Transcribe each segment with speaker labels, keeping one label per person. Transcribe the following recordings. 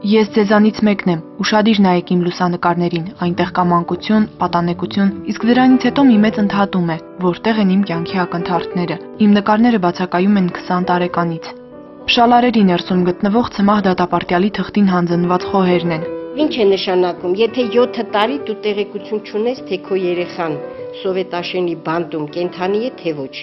Speaker 1: Ես ձեզանից մեկն եմ, ուշադիր նայեք իմ լուսանկարներին, այնտեղ կա մանկություն, պատանեկություն, իսկ դրանից հետո մի մեծ ընդհատում է, որտեղ են իմ կյանքի ակնթարթները։ Իմ նկարները բացակայում են 20 տարեկանից։ Փշալարերի ներսում գտնվող Ցմահ դատապարտյալի թղթին հանձնված խոհերն են։
Speaker 2: Ինչ է նշանակում, եթե 7 տարի դու տեղեկություն չունես, թե քո երեխան սովետաշենի բանտում կենթանի է, թե ոչ։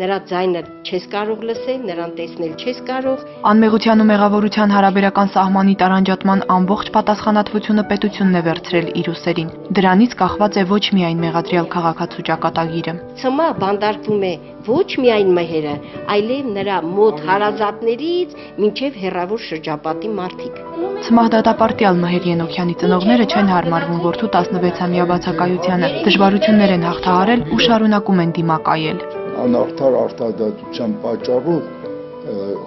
Speaker 2: Նրա ձայնը չես կարող լսել, նրան տեսնել չես կարող։
Speaker 1: Անմեղության ու մեղավորության հարաբերական սահմանի տարանջատման ամբողջ պատասխանատվությունը պետությունն է վերցրել իր ուսերին։ Դրանից կախված է ոչ միայն մեղադրյալ քաղաքացու ճակատագիրը։
Speaker 2: Ցմահ բանտարկվում է ոչ միայն մհերը, այլև նրա մոտ հարազատներից մինչև հեռավոր շրջապատի մարդիկ։
Speaker 1: Ցմահ դատապարտյալ Մհեր Ենոքյանի ծնողները չեն հարմարվում որդու 16-ամյա բացակայությանը, դժվարություններ են հաղթահարել ու շարունակում են դիմակայել։
Speaker 3: Անարդար արտադատության պատճառով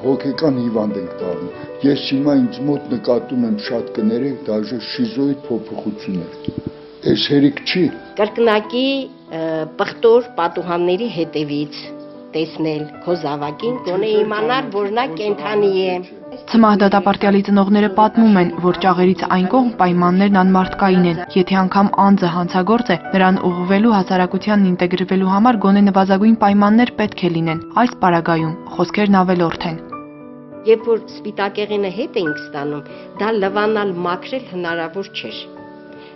Speaker 3: հոգեկան հիվանդ ենք դառնում։ Ես հիմա ինձ մոտ նկատում եմ շատ կներեք, դաժե շիզոիդ փոփոխություններ։ Այս հերիք չի։
Speaker 2: Կրկնակի պղտոր պատուհանների հետևից տեսնել քո զավակին, գոնե իմանալ, որ նա կենթանի է։
Speaker 1: Ցմահ դատապարտյալի ծնողները պատմում են, որ ճաղերից այն կողմ պայմաններն անմարդկային են։ Եթե անգամ անձը հանցագործ է, նրան ուղղվելու հասարակությանն ինտեգրվելու համար գոնե նվազագույն պայմաններ պետք է լինեն։ Այս պարագայում խոսքերն ավելորդ են։
Speaker 2: Երբ որ սպիտակեղենը հետ էինք ստանում, դա լվանալ մաքրել հնարավոր չէր։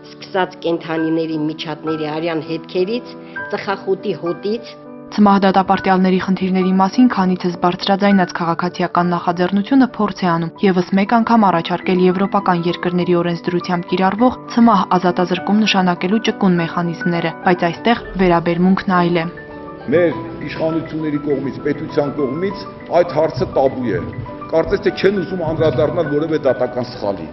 Speaker 2: Սկսած կենթանիների միջատների արյան հետքերից, ծխախոտի հոտից։
Speaker 1: Ցմահ դատապարտյալների խնդիրների մասին քանիցս բարձրաձայնած քաղաքացիական նախաձեռնությունը փորձ է անում եւս մեկ անգամ առաջարկել եվրոպական երկրների օրենսդրությամբ կիրառվող ցմահ ազատազրկում նշանակելու ճկուն մեխանիզմները, բայց այստեղ վերաբերմունքն այլ է։
Speaker 4: Մեր իշխանությունների կողմից, պետության կողմից այդ հարցը տաբու է։ Կարծես թե չեն ուզում անդրադառնալ որևէ դատական սխալի։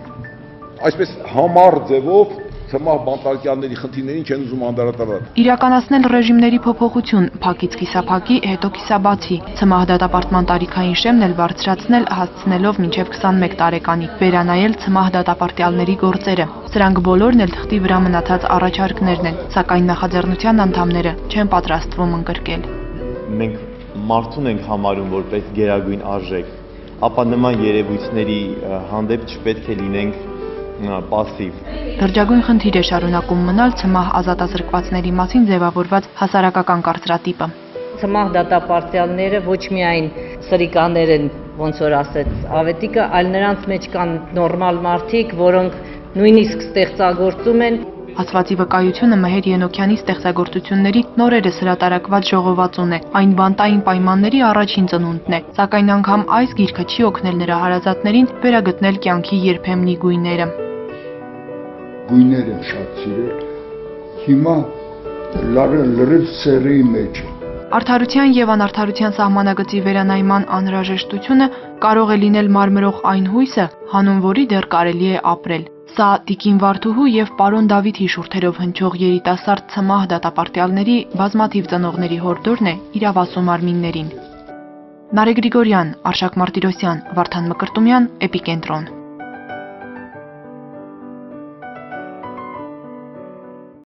Speaker 4: Այսպես համառ ձևով Ցմահ բանտարկյալների խնդիրներին չեն ուզում անդրադառնալ։
Speaker 1: Իրականացնել ռեժիմների փոփոխություն, փակից կիսափակի, հետո կիսաբացի։ Ցմահ դատապարտման տարիքային շեմն էլ բարձրացնել, հասցնելով մինչև 21 տարեկանի, վերանայել ցմահ դատապարտյալների գործերը։ Սրանք բոլորն էլ թղթի վրա մնացած առաջարկներն են, սակայն նախաձեռնության անդամները չեն պատրաստվում ընկրկել։
Speaker 5: Մենք մարդուն ենք համարում որպես գերագույն արժեք, ապա նման երևույթների հանդեպ չպետք է լինենք պասիվ։
Speaker 1: Լրջագույն խնդիր է շարունակում մնալ ցմահ ազատազրկվածների մասին ձևավորված հասարակական կարծրատիպը։
Speaker 6: Ցմահ դատապարտյալները ոչ միայն սրիկաներ են, ոնց որ ասեց Ավետիքը, այլ նրանց մեջ կան նորմալ մարդիկ, որոնք նույնիսկ ստեղծագործում են։
Speaker 1: Ասվածի վկայությունը Մհեր Ենոքյանի ստեղծագործությունների նորերս հրատարակված ժողովածուն է։ Այն բանտային պայմանների առաջին ծնունդն է, սակայն անգամ այս գիրքը չի օգնել նրա հարազատներին վերագտնել կյանքի երբեմնի գույները։
Speaker 3: Գույներ եմ շատ սիրել, հիմա լրիվ սերի մեջ է։
Speaker 1: Արդարության եւ անարդարության սահմանագծի վերանայման անհրաժեշտությունը կարող է լինել մարմրող այն հույսը, հանուն որի դեռ կարելի է ապրել։ Սա Տիկին Վարդուհու եւ պարոն Դավիթի շուրթերով հնչող երիտասարդ ցմահ դատապարտյալների բազմաթիվ ծնողների հորդորն է իրավասու մարմիններին։ Նարեկ Գրիգորյան, Արշակ Մարտիրոսյան, Վարդան Մկրտումյան, Էպիկենտրոն։